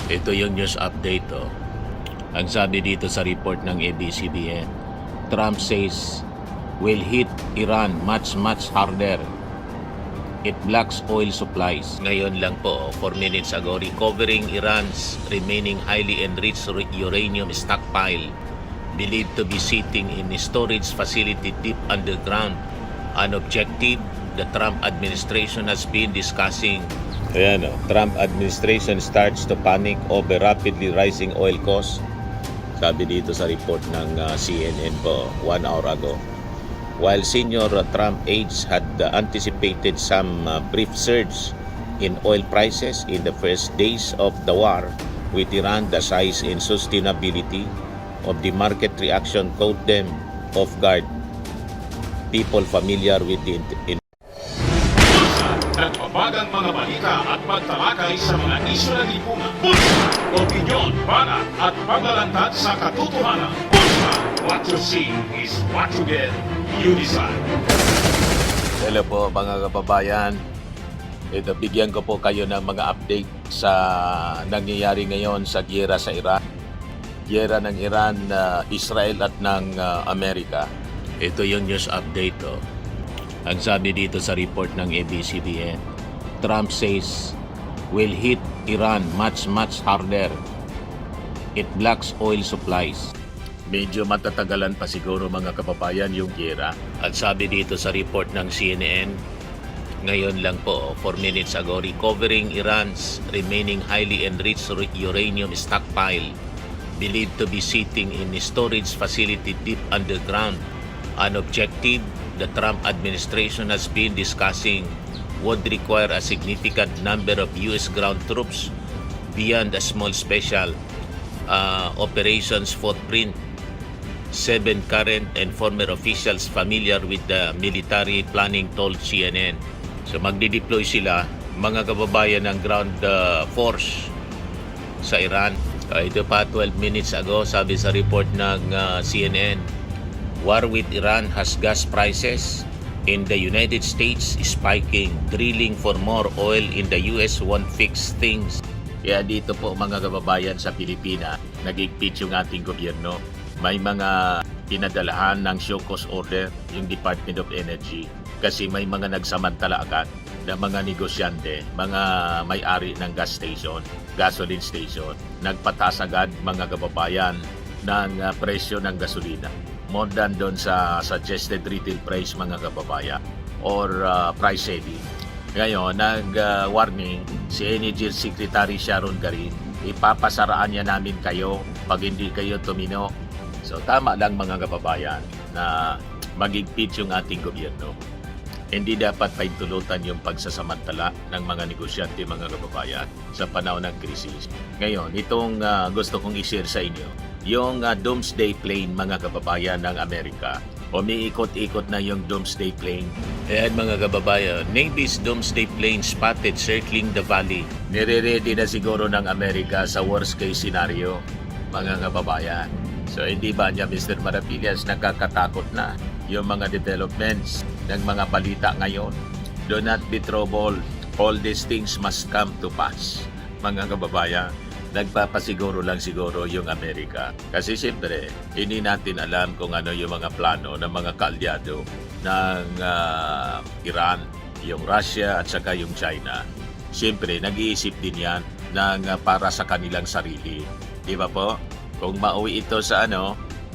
Ito yung news update. Ang sabi dito sa report ng ABS-CBN, Trump says will hit Iran much harder. It blocks oil supplies. Ngayon lang po, 4 minutes ago, recovering Iran's remaining highly enriched uranium stockpile believed to be sitting in a storage facility deep underground. An objective the Trump administration has been discussing. Ayan, Trump administration starts to panic over rapidly rising oil costs. Sabi dito sa report ng CNN po 1 hour ago. While senior Trump aides had anticipated some brief surge in oil prices in the first days of the war with Iran, the size and sustainability of the market reaction caught them off guard. People familiar with the nagpapagang mga balita at pagtalakay sa mga isyu ng lipunan. Bulsa! Opinyon, banat at paglalantad sa katotohanan. Bulsa! What you see is what you get. You decide. Hello po mga kababayan. Ito, bigyan ko po kayo ng mga update sa nangyayari ngayon sa giyera sa Iran. Giyera ng Iran, Israel at ng Amerika. Ito yung news update. Ang sabi dito sa report ng ABS-CBN, Trump says will hit Iran much harder. It blocks oil supplies. Medyo matatagalan pa siguro mga kababayan yung giyera. At sabi dito sa report ng CNN, ngayon lang po, 4 minutes ago, recovering Iran's remaining highly enriched uranium stockpile believed to be sitting in a storage facility deep underground. An objective the Trump administration has been discussing would require a significant number of U.S. ground troops beyond a small special operations footprint. 7 current and former officials familiar with the military planning told CNN. So magdi-deploy sila, mga kababayan ng ground force sa Iran. Ito pa 12 minutes ago, sabi sa report ng CNN, war with Iran has gas prices in the United States spiking. Drilling for more oil in the US won't fix things. Kaya dito po mga kababayan sa Pilipinas, nag-igpit yung ating gobyerno. May mga pinadalahan ng show cause order yung Department of Energy kasi may mga nagsamantala agad na mga negosyante, mga may-ari ng gas station, gasoline station, nagpataas agad mga kababayan ng presyo ng gasolina. More than doon sa suggested retail price mga kababayan or price saving. Ngayon, nag-warning si Energy Secretary Sharon Garin, ipapasaraan niya namin kayo pag hindi kayo tumino. So tama lang mga kababayan na magigpit yung ating gobyerno. Hindi dapat paintulutan yung pagsasamantala ng mga negosyante mga kababayan sa panahon ng krisis. Ngayon, itong gusto kong i-share sa inyo, yung doomsday plane mga kababayan ng Amerika. Umiikot-ikot na yung doomsday plane. Ayan mga kababayan, Navy's doomsday plane spotted circling the valley. Nire-ready na siguro ng Amerika sa worst case scenario mga kababayan. So hindi ba niya Mr. Maravillas nakakatakot na yung mga developments ng mga balita ngayon? Do not be troubled. All these things must come to pass mga kababayan. Nagpapasiguro lang siguro yung Amerika. Kasi siyempre, hindi natin alam kung ano yung mga plano ng mga kaalyado ng Iran, yung Russia at saka yung China. Siyempre, nag-iisip din yan ng para sa kanilang sarili. Di ba po? Kung mauwi ito sa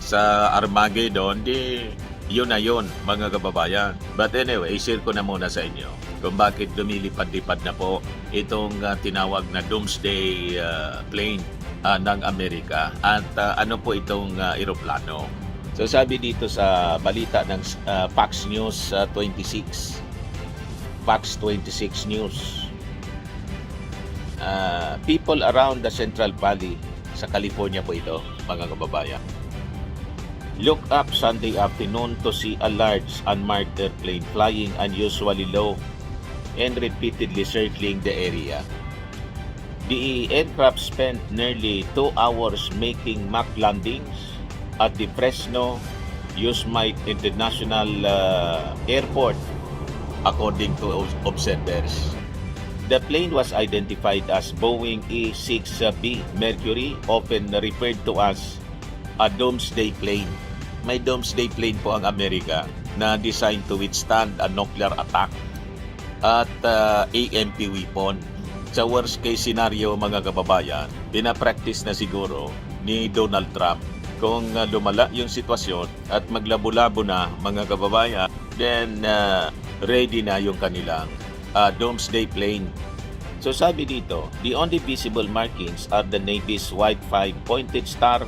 sa Armageddon, di yun na yun mga kababayan. But anyway, i-share ko na muna sa inyo kung bakit lumilipad-lipad na po itong tinawag na doomsday plane ng Amerika at ano po itong eroplano. So sabi dito sa balita ng Fox News 26, Fox 26 News, people around the Central Valley sa California po ito mga kababayan, look up Sunday afternoon to see a large unmarked airplane flying unusually low and repeatedly circling the area. The aircraft spent nearly 2 hours making mock landings at the Fresno Yosemite International Airport, according to observers. The plane was identified as Boeing E-6B Mercury, often referred to as a doomsday plane. May doomsday plane po ang Amerika na designed to withstand a nuclear attack at AMP weapon. Sa worst case scenario mga kababayan, pinapractice na siguro ni Donald Trump kung lumala yung sitwasyon at maglabo-labo na mga kababayan, then ready na yung kanilang doomsday plane. So sabi dito, the only visible markings are the Navy's white 5-pointed star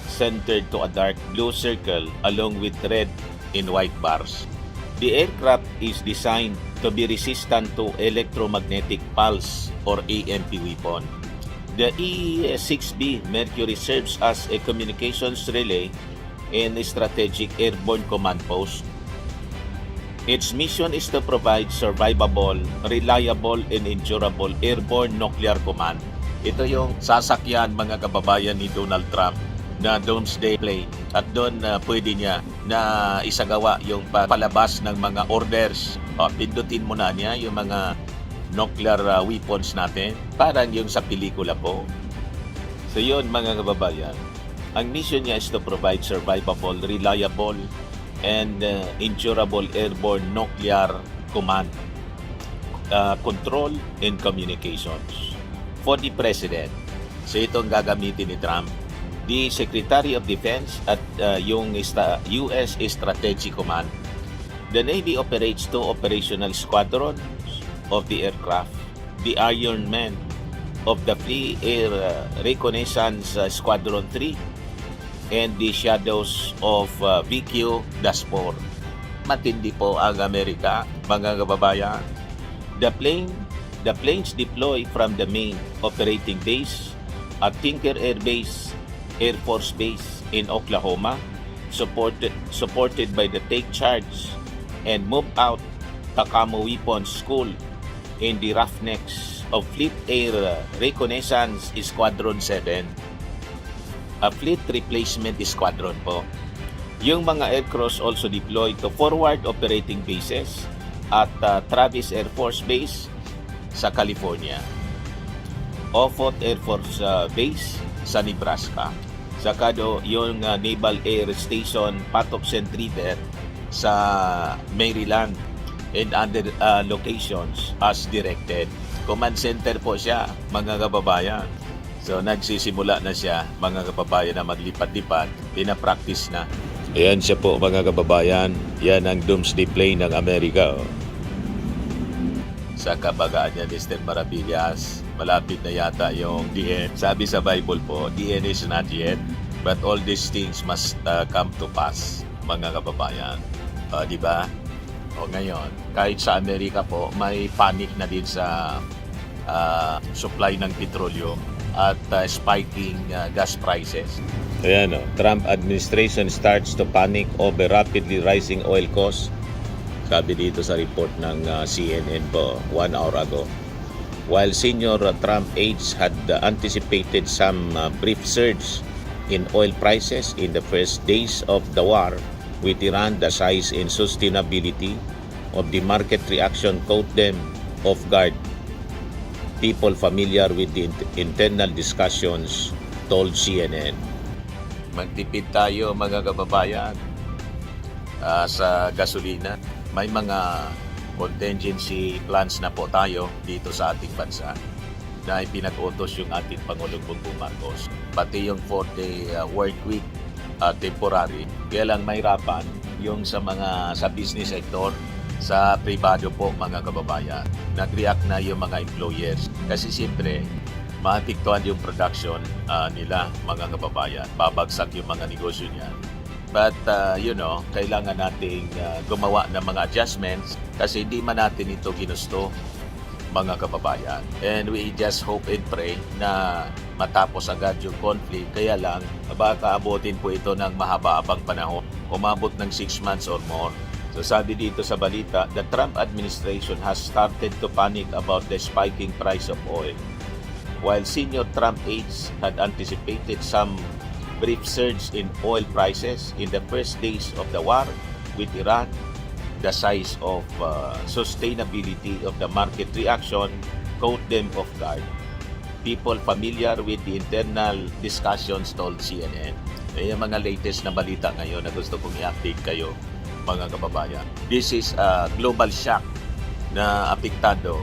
centered to a dark blue circle along with red and white bars. The aircraft is designed to be resistant to electromagnetic pulse or AMP weapon. The E-6B Mercury serves as a communications relay and a strategic airborne command post. Its mission is to provide survivable, reliable, and endurable airborne nuclear command. Ito yung sasakyan mga kababayan ni Donald Trump na doomsday plane at doon pwede niya na isagawa yung palabas ng mga orders. Pindutin mo na niya yung mga nuclear weapons natin, parang yung sa pelikula po. So yun mga kababayan, ang mission niya is to provide survivable, reliable, and endurable airborne nuclear command, control, and communications for the President. So itong gagamitin ni Trump. The Secretary of Defense at yung US Strategic Command. The Navy operates two operational squadrons of the aircraft, the Iron Man of the Fleet Air Reconnaissance Squadron 3 and the Shadows of VQ-4. Matindi po ang Amerika, mga kababayan. The planes deploy from the main operating base at Tinker Air Base, Air Force Base in Oklahoma, supported by the Take Charge and Move Out Takamo Weapons School in the Roughnecks of Fleet Air Reconnaissance Squadron 7. A fleet replacement squadron po. Yung mga aircraft also deployed to forward operating bases at Travis Air Force Base sa California, Offutt Air Force Base sa Nebraska, saka yung Naval Air Station Patuxent River sa Maryland and other locations as directed. Command center po siya mga kababayan. So nagsisimula na siya mga kababayan na maglipat-lipat, pinapractice na. Ayan siya po mga kababayan, yan ang doomsday plane ng Amerika. Sa kabagaan niya Mr. Maravillas, malapit na yata yung the end. Sabi sa Bible po, the end is not yet, but all these things must come to pass mga kababayan. Di ba? O ngayon, kahit sa Amerika po, may panic na din sa supply ng petrolyo at spiking gas prices. Ayan o, Trump administration starts to panic over rapidly rising oil costs. Sabi dito sa report ng CNN po 1 hour ago. While senior Trump aides had anticipated some brief surge in oil prices in the first days of the war with Iran, the size and sustainability of the market reaction caught them off guard. People familiar with the internal discussions told CNN. Magtipid tayo mga kababayan sa gasolina. May mga contingency plans na po tayo dito sa ating bansa na ipinag-utos yung ating Pangulong Bongbong Marcos. Pati yung 4-day work week temporary. Kaya lang mahirapan yung sa business sector, sa pribado po mga kababayan. Nag-react na yung mga employers kasi siyempre maapektuhan yung production nila mga kababayan. Babagsak yung mga negosyo niya. But kailangan nating gumawa ng mga adjustments kasi hindi man natin ito ginusto mga kababayan. And we just hope and pray na matapos agad yung conflict. Kaya lang baka abutin po ito ng mahaba-habang panahon. Umabot ng 6 months or more. So sabi dito sa balita, the Trump administration has started to panic about the spiking price of oil. While senior Trump aides had anticipated some brief surge in oil prices in the first days of the war with Iran, the size of sustainability of the market reaction caught them off guard. People familiar with the internal discussions told CNN. Yung mga latest na balita ngayon na gusto kong i-update kayo, mga kababayan. This is a global shock na apektado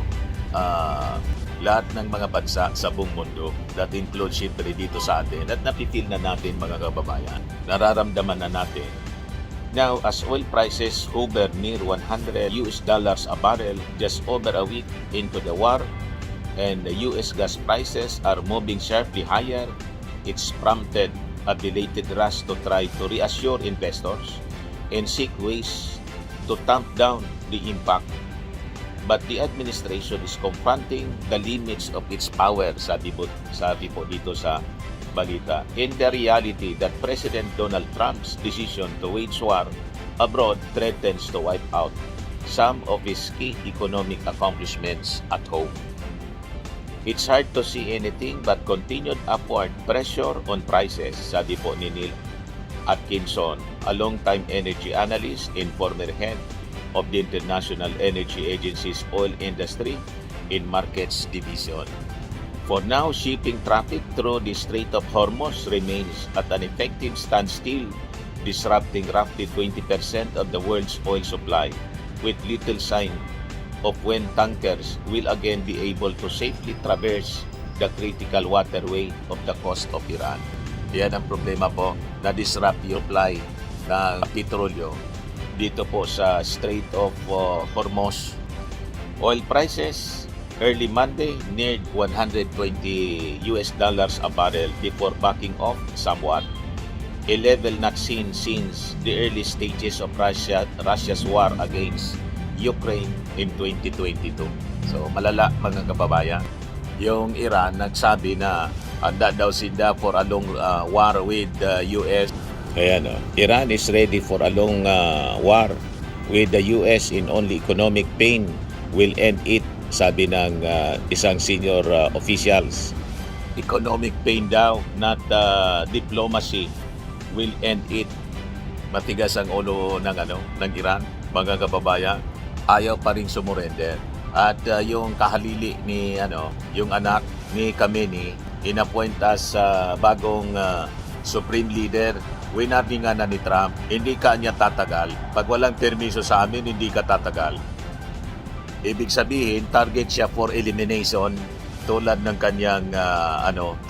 lahat ng mga bansa sa buong mundo. That includes syempre dito sa atin at napipil na natin mga kababayan. Nararamdaman na natin. Now, as oil prices hover near $100 a barrel just over a week into the war, and the US gas prices are moving sharply higher, it's prompted a belated rush to try to reassure investors and seek ways to tamp down the impact. But the administration is confronting the limits of its power, sabi po dito sa balita. In the reality that President Donald Trump's decision to wage war abroad threatens to wipe out some of his key economic accomplishments at home. It's hard to see anything but continued upward pressure on prices, sabi po ni Neil Atkinson, a long-time energy analyst and former head of the International Energy Agency's Oil Industry in Markets Division. For now, shipping traffic through the Strait of Hormuz remains at an effective standstill, disrupting roughly 20% of the world's oil supply, with little sign of when tankers will again be able to safely traverse the critical waterway of the coast of Iran. Yan ang problema po, na-disrupt yung supply ng petrolyo dito po sa Strait of Hormuz. Oil prices early Monday neared $120 a barrel before backing off somewhat, a level not seen since the early stages of Russia's war against Ukraine in 2022. So malala mga kababayan. Yung Iran nagsabi na handa daw sila for a long war with the US. Ayan, Iran is ready for a long war with the US in only economic pain will end it, sabi ng isang senior officials. Economic pain daw, not diplomacy will end it. Matigas ang ulo ng Iran, mga kababayan. Ayaw pa rin sumurrender. At yung kahalili ni yung anak ni Khamenei inappoint as bagong supreme leader. Winabi nga na ni Trump, hindi ka niya tatagal. Pag walang permiso sa amin, hindi ka tatagal. Ibig sabihin, target siya for elimination tulad ng kanyang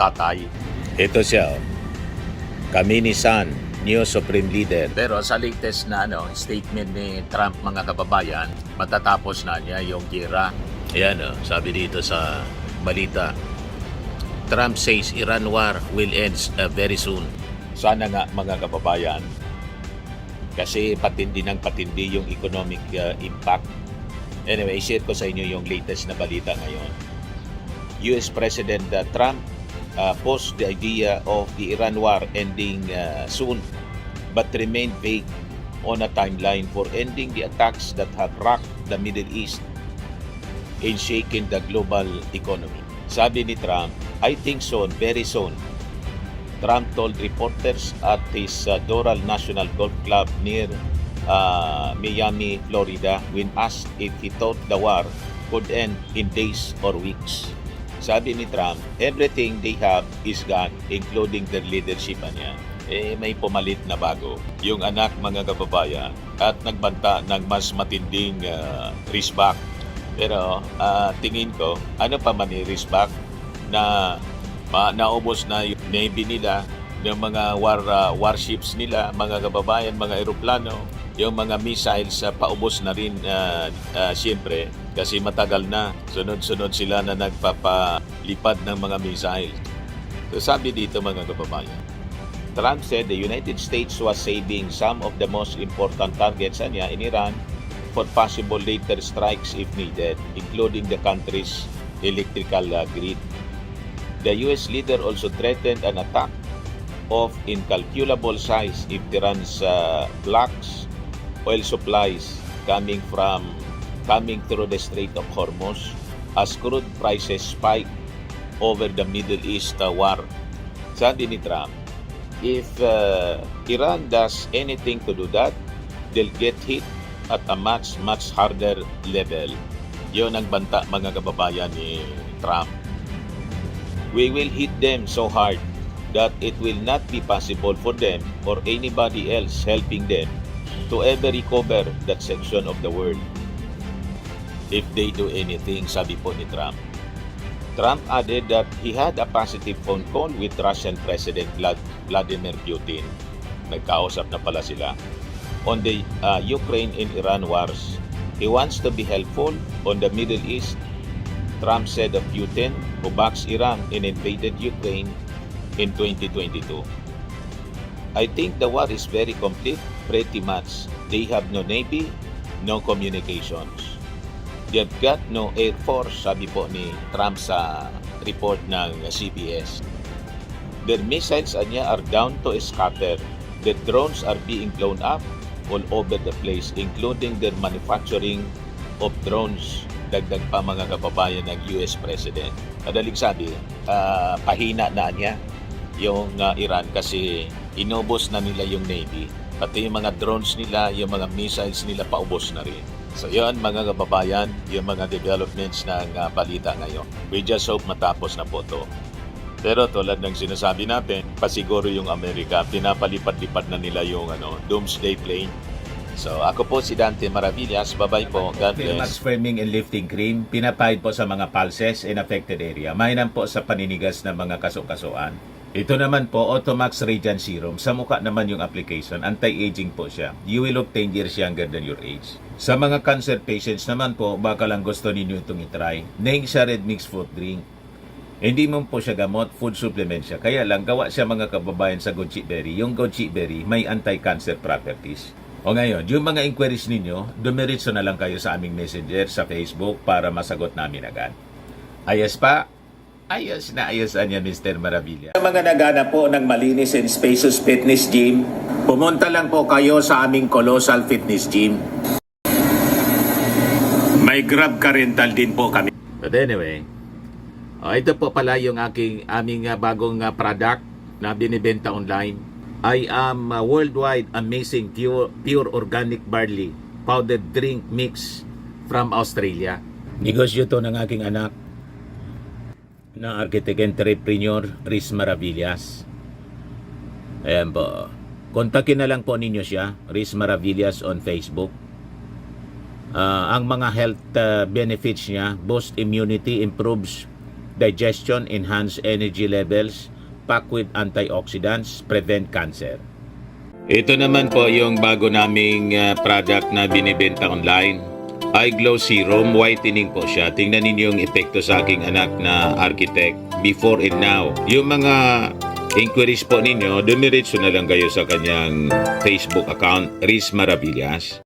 tatay. Ito siya, Khamenei-san, new supreme leader. Pero sa latest na statement ni Trump, mga kababayan, matatapos na niya yung giyera. Ayan, sabi dito sa balita, Trump says Iran war will end very soon. Sana nga mga kababayan, kasi patindi ng patindi yung economic impact. Anyway, share ko sa inyo yung latest na balita ngayon. US President Trump posed the idea of the Iran war ending soon, but remained vague on a timeline for ending the attacks that have rocked the Middle East and shaken the global economy. Sabi ni Trump, I think soon, very soon. Trump told reporters at his Doral National Golf Club near Miami, Florida, when asked if he thought the war could end in days or weeks. Sabi ni Trump, everything they have is gone, including their leadership niya. May pumalit na bago. Yung anak, mga kababayan, at nagbanta ng mas matinding riskback. Pero tingin ko, ano pa man yung riskback na naubos na yung Navy nila, yung mga warships nila, mga kababayan, mga eroplano, yung mga missiles paubos na rin siyempre kasi matagal na sunod-sunod sila na nagpapalipad ng mga missiles. So sabi dito mga kababayan, Trump said the United States was saving some of the most important targets niya in Iran for possible later strikes if needed, including the country's electrical grid. The US leader also threatened an attack of incalculable size if Iran's blocks oil supplies coming through the Strait of Hormuz as crude prices spike over the Middle East war. Sabi ni Trump, if Iran does anything to do that, they'll get hit at a much harder level. Yun ang banta mga kababayan ni Trump. We will hit them so hard that it will not be possible for them or anybody else helping them to ever recover that section of the world if they do anything, sabi po ni Trump. Trump added that he had a positive phone call with Russian President Vladimir Putin. Nagkausap na pala sila on the Ukraine and Iran wars. He wants to be helpful on the Middle East. Trump said of Putin, who backs Iran and invaded Ukraine in 2022. I think the war is very complete, pretty much. They have no navy, no communications. They've got no air force, sabi po ni Trump sa report ng CBS. Their missiles are down to scatter. Their drones are being blown up all over the place, including their manufacturing of drones. Dagdag pa mga kababayan ng US President. Madaling sabi, pahina na niya yung Iran kasi inubos na nila yung Navy. Pati yung mga drones nila, yung mga missiles nila paubos na rin. So yun mga kababayan, yung mga developments ng balita ngayon. We just hope matapos na po to. Pero tulad ng sinasabi natin, pasiguro yung Amerika, pinapalipad-lipad na nila yung doomsday plane. So ako po si Dante Maravillas, bye-bye po, God bless. Max Firming and Lifting Cream, pinapahid po sa mga pulses in affected area. Mainam po sa paninigas ng mga kasukasuan. Ito naman po, Automax Radiant Serum. Sa mukha naman yung application, anti-aging po siya. You will look 10 years younger than your age. Sa mga cancer patients naman po, baka lang gusto ninyo itong itry. Neng siya Red Mix Fruit Drink. Hindi mo po siya gamot, food supplement siya. Kaya lang, gawa siya mga kababayan sa goji berry. Yung goji berry may anti-cancer properties. O ngayon, yung mga inquiries ninyo, dumiritso na lang kayo sa aming messenger sa Facebook para masagot namin agad. Ayos pa? Ayos na ayos niya, Mr. Maravilla. Sa mga nagana po ng malinis and spacious fitness gym, pumunta lang po kayo sa aming Colossal Fitness Gym. May Grab car rental din po kami. But anyway, ito po pala yung aming bagong product na binibenta online. I am worldwide amazing pure organic barley powdered drink mix from Australia. Negosyo to ng aking anak na architect entrepreneur Riz Maravillas. Ayan po. Kontakin na lang po ninyo siya, Riz Maravillas on Facebook. Ang mga health benefits niya, boost immunity, improves digestion, enhance energy levels, packed with antioxidants, prevent cancer. Ito naman po yung bago naming product na binibenta online. Eye Glow Serum, whitening po siya. Tingnan ninyo yung epekto sa aking anak na architect before and now. Yung mga inquiries po ninyo, dumiretso na lang kayo sa kanyang Facebook account, Riz Maravillas.